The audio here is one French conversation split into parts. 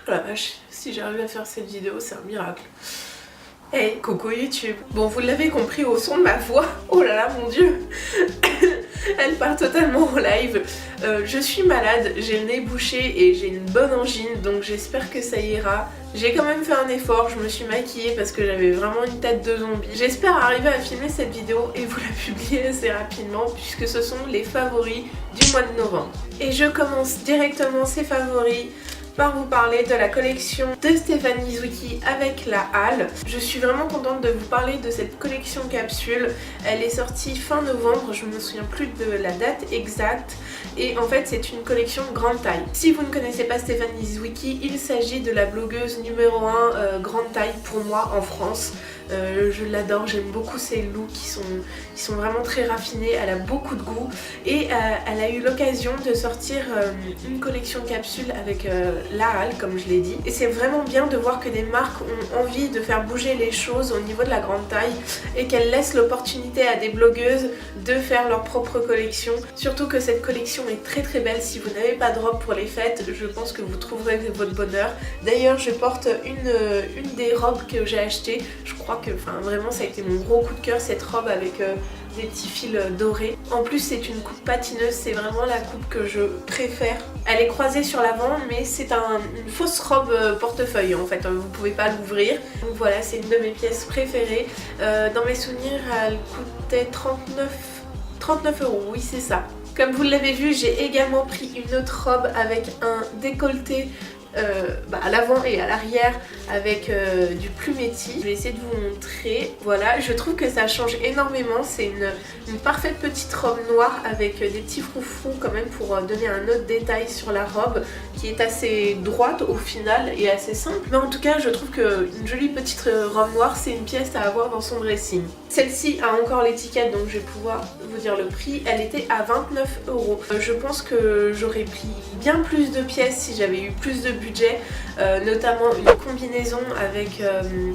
Oh la vache, si j'arrive à faire cette vidéo, c'est un miracle. Hey, coucou YouTube. Bon, vous l'avez compris au son de ma voix. Oh là là, mon dieu. Elle part totalement en live. Je suis malade, j'ai le nez bouché et j'ai une bonne angine, donc j'espère que ça ira. J'ai quand même fait un effort, je me suis maquillée parce que j'avais vraiment une tête de zombie. J'espère arriver à filmer cette vidéo et vous la publier assez rapidement puisque ce sont les favoris du mois de novembre. Et je commence directement ces favoris par vous parler de la collection de Stéphanie Zwicky avec la halle. Je suis vraiment contente de vous parler de cette collection capsule. Elle est sortie fin novembre, je ne me souviens plus de la date exacte. Et en fait c'est une collection grande taille. Si vous ne connaissez pas Stéphanie Zwicky, il s'agit de la blogueuse numéro 1 grande taille pour moi en France. Je l'adore, j'aime beaucoup ses looks qui sont vraiment très raffinés, elle a beaucoup de goût et elle a eu l'occasion de sortir une collection capsule avec la halle comme je l'ai dit, et c'est vraiment bien de voir que des marques ont envie de faire bouger les choses au niveau de la grande taille et qu'elles laissent l'opportunité à des blogueuses de faire leur propre collection, surtout que cette collection est très très belle. Si vous n'avez pas de robe pour les fêtes, je pense que vous trouverez votre bonheur. D'ailleurs je porte une des robes que j'ai achetées, je crois que vraiment ça a été mon gros coup de cœur, cette robe avec des petits fils dorés. En plus c'est une coupe patineuse, c'est vraiment la coupe que je préfère. Elle est croisée sur l'avant mais c'est une fausse robe portefeuille en fait, vous pouvez pas l'ouvrir. Donc voilà, c'est une de mes pièces préférées. Dans mes souvenirs elle coûtait 39 €, oui c'est ça. Comme vous l'avez vu, j'ai également pris une autre robe avec un décolleté à l'avant et à l'arrière avec du plumetti. Je vais essayer de vous montrer. Voilà, je trouve que ça change énormément. C'est une parfaite petite robe noire avec des petits froufrous quand même pour donner un autre détail sur la robe qui est assez droite au final et assez simple. Mais en tout cas, je trouve qu'une jolie petite robe noire, c'est une pièce à avoir dans son dressing. Celle-ci a encore l'étiquette, donc je vais pouvoir vous dire le prix. Elle était à 29 €. Je pense que j'aurais pris bien plus de pièces si j'avais eu plus de budget, notamment une combinaison avec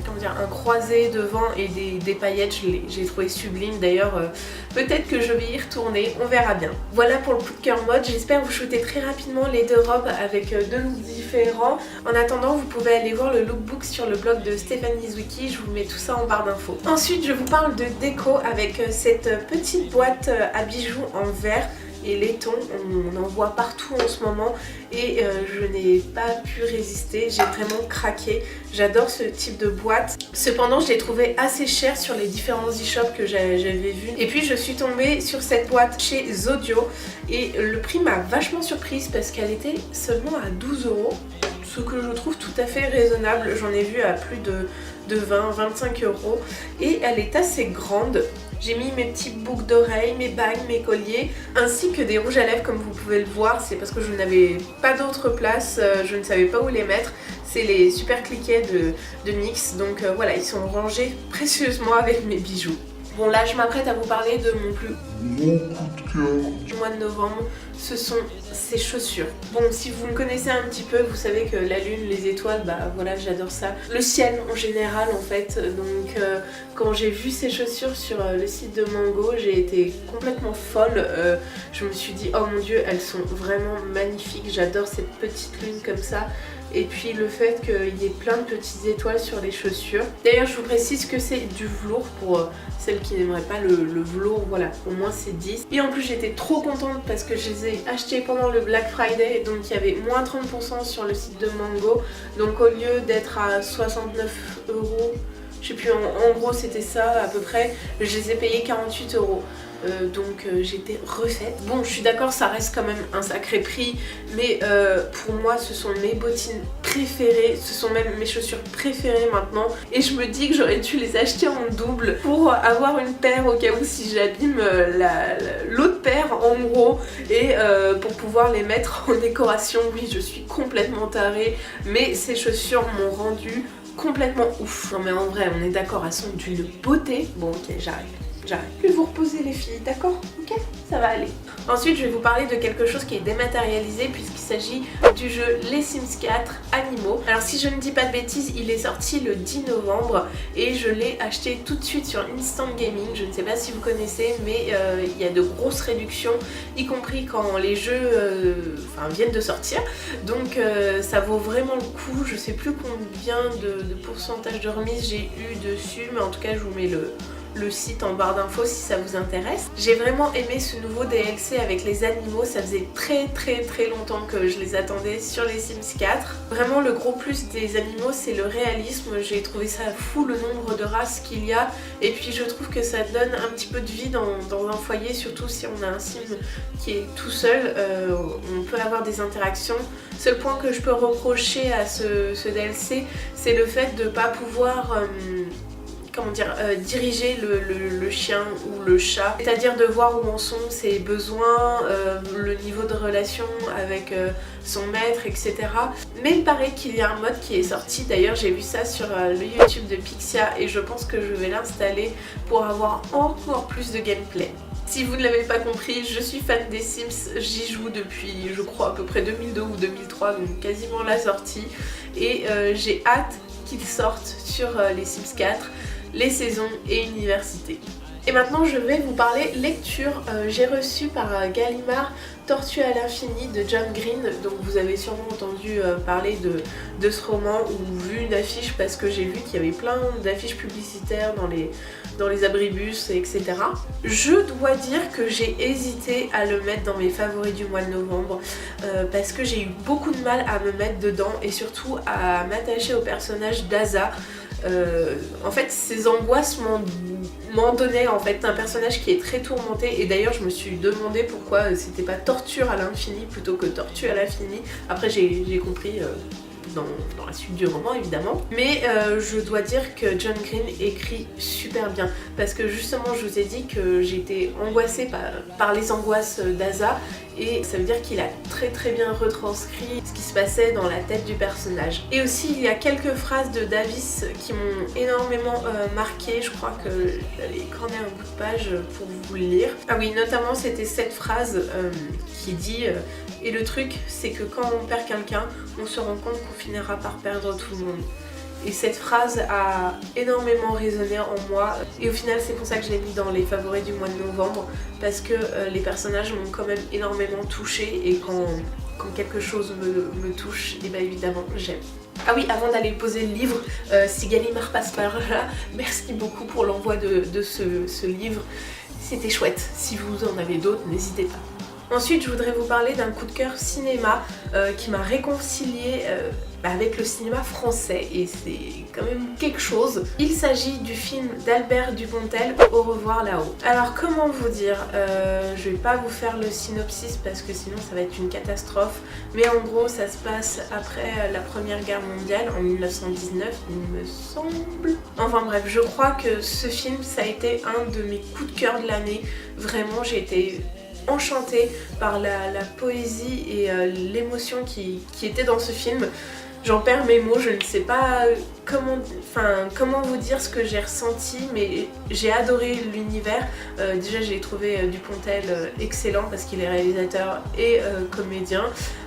comment dire, un croisé devant et des paillettes. J'ai trouvé sublime. D'ailleurs peut-être que je vais y retourner, on verra bien. Voilà pour le coup de cœur mode. J'espère vous shooter très rapidement les deux robes avec deux looks différents. En attendant, vous pouvez aller voir le lookbook sur le blog de Stéphanie Zwicky, je vous mets tout ça en barre d'infos. Ensuite je vous parle de déco avec cette petite boîte à bijoux en verre et laiton, on en voit partout en ce moment et je n'ai pas pu résister, j'ai vraiment craqué. J'adore ce type de boîte. Cependant je l'ai trouvé assez cher sur les différents e-shops que j'avais vus. Et puis je suis tombée sur cette boîte chez Zodio et le prix m'a vachement surprise parce qu'elle était seulement à 12 €. Ce que je trouve tout à fait raisonnable. J'en ai vu à plus de 20-25 € et elle est assez grande. J'ai mis mes petites boucles d'oreilles, mes bagues, mes colliers, ainsi que des rouges à lèvres comme vous pouvez le voir. C'est parce que je n'avais pas d'autre place, je ne savais pas où les mettre. C'est les super cliquets de NYX, donc voilà, ils sont rangés précieusement avec mes bijoux. Bon là je m'apprête à vous parler de mon plus gros coup de cœur du mois de novembre, ce sont ces chaussures. Bon, si vous me connaissez un petit peu, vous savez que la lune, les étoiles, bah voilà, j'adore ça. Le ciel en général en fait, donc quand j'ai vu ces chaussures sur le site de Mango, j'ai été complètement folle. Je me suis dit oh mon dieu, elles sont vraiment magnifiques, j'adore cette petite lune comme ça. Et puis le fait qu'il y ait plein de petites étoiles sur les chaussures. D'ailleurs je vous précise que c'est du velours pour celles qui n'aimeraient pas le velours, voilà, au moins c'est 10. Et en plus j'étais trop contente parce que je les ai achetées pendant le Black Friday, donc il y avait moins 30% sur le site de Mango. Donc au lieu d'être à 69 €, je sais plus, en gros c'était ça à peu près, je les ai payés 48 €. Donc j'étais refaite. Bon, je suis d'accord, ça reste quand même un sacré prix, mais pour moi ce sont mes bottines préférées, ce sont même mes chaussures préférées maintenant, et je me dis que j'aurais dû les acheter en double pour avoir une paire au cas où si j'abîme l'autre paire en gros, et pour pouvoir les mettre en décoration. Oui, je suis complètement tarée, mais ces chaussures m'ont rendu complètement ouf. Non mais en vrai, on est d'accord, elles sont d'une beauté. Bon ok, j'arrête. J'arrête plus de vous reposer les filles, d'accord? Ok, ça va aller. Ensuite, je vais vous parler de quelque chose qui est dématérialisé puisqu'il s'agit du jeu Les Sims 4 Animaux. Alors si je ne dis pas de bêtises, il est sorti le 10 novembre et je l'ai acheté tout de suite sur Instant Gaming. Je ne sais pas si vous connaissez, mais il y a de grosses réductions, y compris quand les jeux viennent de sortir. Donc ça vaut vraiment le coup. Je sais plus combien de pourcentage de remise j'ai eu dessus, mais en tout cas je vous mets le site en barre d'infos si ça vous intéresse. J'ai vraiment aimé ce nouveau DLC avec les animaux, ça faisait très longtemps que je les attendais sur les Sims 4. Vraiment le gros plus des animaux c'est le réalisme, j'ai trouvé ça fou le nombre de races qu'il y a et puis je trouve que ça donne un petit peu de vie dans un foyer, surtout si on a un Sim qui est tout seul, on peut avoir des interactions. Seul point que je peux reprocher à ce DLC c'est le fait de ne pas pouvoir diriger le chien ou le chat, c'est-à-dire de voir où en sont ses besoins, le niveau de relation avec son maître, etc. Mais il paraît qu'il y a un mode qui est sorti, d'ailleurs j'ai vu ça sur le YouTube de Pixia et je pense que je vais l'installer pour avoir encore plus de gameplay. Si vous ne l'avez pas compris, je suis fan des Sims, j'y joue depuis je crois à peu près 2002 ou 2003, donc quasiment la sortie, et j'ai hâte qu'ils sortent sur les Sims 4, les saisons et université. Et maintenant je vais vous parler lecture. J'ai reçu par Gallimard Tortue à l'infini de John Green, donc vous avez sûrement entendu parler de ce roman ou vu une affiche parce que j'ai vu qu'il y avait plein d'affiches publicitaires dans les abribus, etc. Je dois dire que j'ai hésité à le mettre dans mes favoris du mois de novembre parce que j'ai eu beaucoup de mal à me mettre dedans et surtout à m'attacher au personnage d'Asa. En fait ces angoisses m'en donnaient en fait un personnage qui est très tourmenté et d'ailleurs je me suis demandé pourquoi c'était pas torture à l'infini plutôt que tortue à l'infini. Après j'ai compris dans la suite du roman évidemment, mais je dois dire que John Green écrit super bien parce que justement je vous ai dit que j'étais angoissée par les angoisses d'Asa et ça veut dire qu'il a très bien retranscrit ce qui se passait dans la tête du personnage. Et aussi il y a quelques phrases de Davis qui m'ont énormément marqué, je crois que j'avais écrané un bout de page pour vous le lire. Ah oui, notamment c'était cette phrase qui dit et le truc c'est que quand on perd quelqu'un on se rend compte qu'on finira par perdre tout le monde. Et cette phrase a énormément résonné en moi et au final c'est pour ça que je l'ai mis dans les favoris du mois de novembre parce que les personnages m'ont quand même énormément touchée et quand quelque chose me touche, et bien évidemment j'aime. Ah oui, avant d'aller poser le livre, si Gallimard passe par là, merci beaucoup pour l'envoi de ce livre, c'était chouette. Si vous en avez d'autres, n'hésitez pas. Ensuite, je voudrais vous parler d'un coup de cœur cinéma qui m'a réconciliée avec le cinéma français et c'est quand même quelque chose. Il s'agit du film d'Albert Dupontel, Au revoir là-haut. Alors comment vous dire, je vais pas vous faire le synopsis parce que sinon ça va être une catastrophe, mais en gros ça se passe après la Première Guerre mondiale en 1919 il me semble. Enfin bref, je crois que ce film ça a été un de mes coups de cœur de l'année. Vraiment j'ai été enchantée par la poésie et l'émotion qui était dans ce film. J'en perds mes mots, je ne sais pas comment vous dire ce que j'ai ressenti, mais j'ai adoré l'univers. Déjà j'ai trouvé Dupontel excellent parce qu'il est réalisateur et comédien.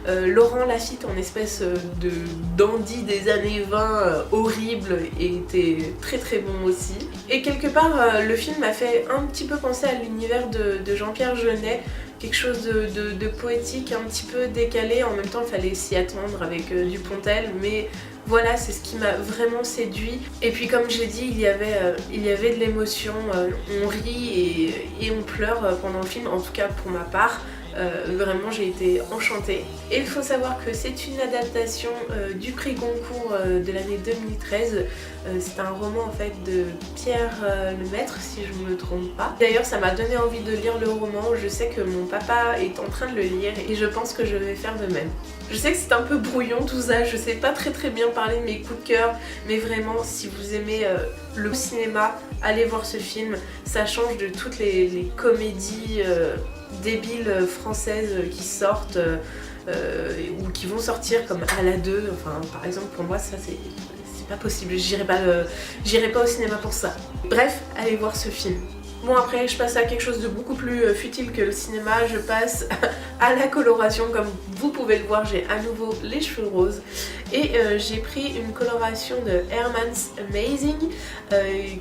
Laurent Lafitte en espèce de dandy des années 20 horrible était très bon aussi. Et quelque part le film m'a fait un petit peu penser à l'univers de Jean-Pierre Jeunet. Quelque chose de poétique, un petit peu décalé, en même temps il fallait s'y attendre avec Dupontel, mais voilà, c'est ce qui m'a vraiment séduit. Et puis comme je l'ai dit, il y avait de l'émotion, on rit et on pleure pendant le film, en tout cas pour ma part. Vraiment j'ai été enchantée. Et il faut savoir que c'est une adaptation du prix Goncourt de l'année 2013. C'est un roman en fait de Pierre Lemaître si je ne me trompe pas. D'ailleurs ça m'a donné envie de lire le roman, je sais que mon papa est en train de le lire et je pense que je vais faire de même. Je sais que c'est un peu brouillon tout ça, je sais pas très bien parler de mes coups de cœur, mais vraiment si vous aimez le cinéma, allez voir ce film, ça change de toutes les comédies débiles françaises qui sortent ou qui vont sortir comme À la 2, enfin par exemple pour moi ça c'est pas possible, j'irai pas au cinéma pour ça. Bref, allez voir ce film. Bon après je passe à quelque chose de beaucoup plus futile que le cinéma, je passe à la coloration. Comme vous pouvez le voir, j'ai à nouveau les cheveux roses et j'ai pris une coloration de Herman's Amazing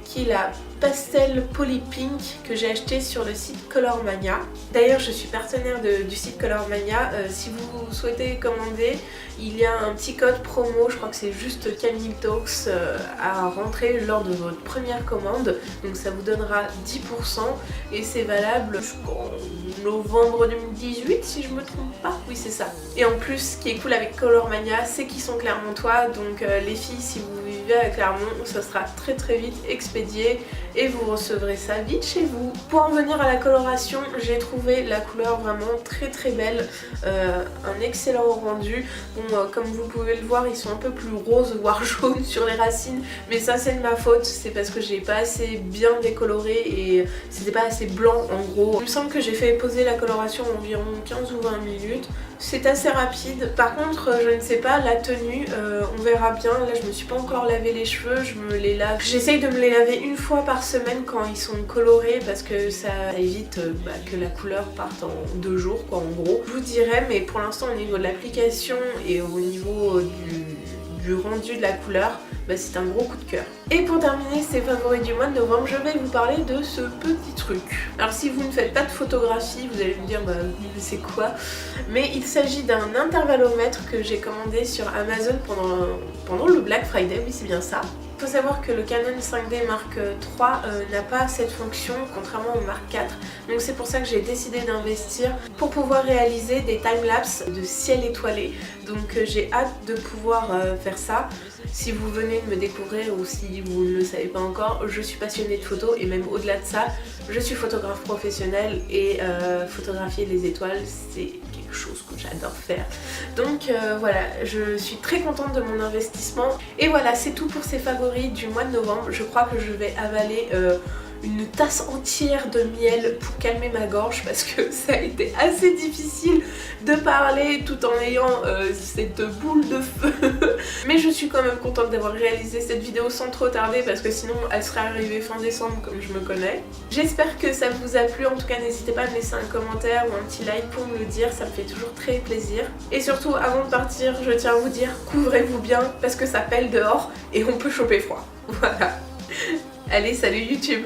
qui est la pastel poly pink que j'ai acheté sur le site Colormania. D'ailleurs je suis partenaire du site Colormania, si vous souhaitez commander il y a un petit code promo, je crois que c'est juste Camille Talks à rentrer lors de votre première commande, donc ça vous donnera 10% et c'est valable jusqu'en novembre 2018 si je me trompe pas, oui c'est ça. Et en plus ce qui est cool avec Colormania c'est qu'ils sont clermontois, donc les filles si vous vivez à Clermont ça sera très vite expédié et vous recevrez ça vite chez vous. Pour en venir à la coloration, j'ai trouvé la couleur vraiment très belle, un excellent rendu. Bon, comme vous pouvez le voir, ils sont un peu plus roses voire jaunes sur les racines, mais ça c'est de ma faute, c'est parce que j'ai pas assez bien décoloré et c'était pas assez blanc en gros. Il me semble que j'ai fait poser la coloration environ 15 ou 20 minutes. C'est assez rapide. Par contre, je ne sais pas, la tenue, on verra bien. Là, je me suis pas encore lavé les cheveux, je me les lave. J'essaye de me les laver une fois par semaine quand ils sont colorés parce que ça évite que la couleur parte en 2 jours, quoi, en gros. Je vous dirai, mais pour l'instant, au niveau de l'application et au niveau du rendu de la couleur, c'est un gros coup de cœur. Et pour terminer ces favoris du mois de novembre, je vais vous parler de ce petit truc. Alors si vous ne faites pas de photographie, vous allez me dire c'est quoi? Mais il s'agit d'un intervallomètre que j'ai commandé sur Amazon pendant le Black Friday, oui c'est bien ça. Il faut savoir que le Canon 5D Mark III n'a pas cette fonction contrairement au Mark IV. Donc c'est pour ça que j'ai décidé d'investir pour pouvoir réaliser des timelapses de ciel étoilé. Donc j'ai hâte de pouvoir faire ça. Si vous venez de me découvrir ou si vous ne le savez pas encore, je suis passionnée de photos et même au-delà de ça, je suis photographe professionnelle et photographier les étoiles c'est quelque chose que j'adore faire. Donc voilà, je suis très contente de mon investissement. Et voilà, c'est tout pour ces favoris du mois de novembre. Je crois que je vais avaler une tasse entière de miel pour calmer ma gorge parce que ça a été assez difficile de parler tout en ayant cette boule de feu. Mais je suis quand même contente d'avoir réalisé cette vidéo sans trop tarder parce que sinon elle serait arrivée fin décembre comme je me connais. J'espère que ça vous a plu, en tout cas n'hésitez pas à me laisser un commentaire ou un petit like pour me le dire, ça me fait toujours très plaisir. Et surtout avant de partir, je tiens à vous dire, couvrez-vous bien parce que ça pèle dehors et on peut choper froid. Voilà. Allez, salut YouTube!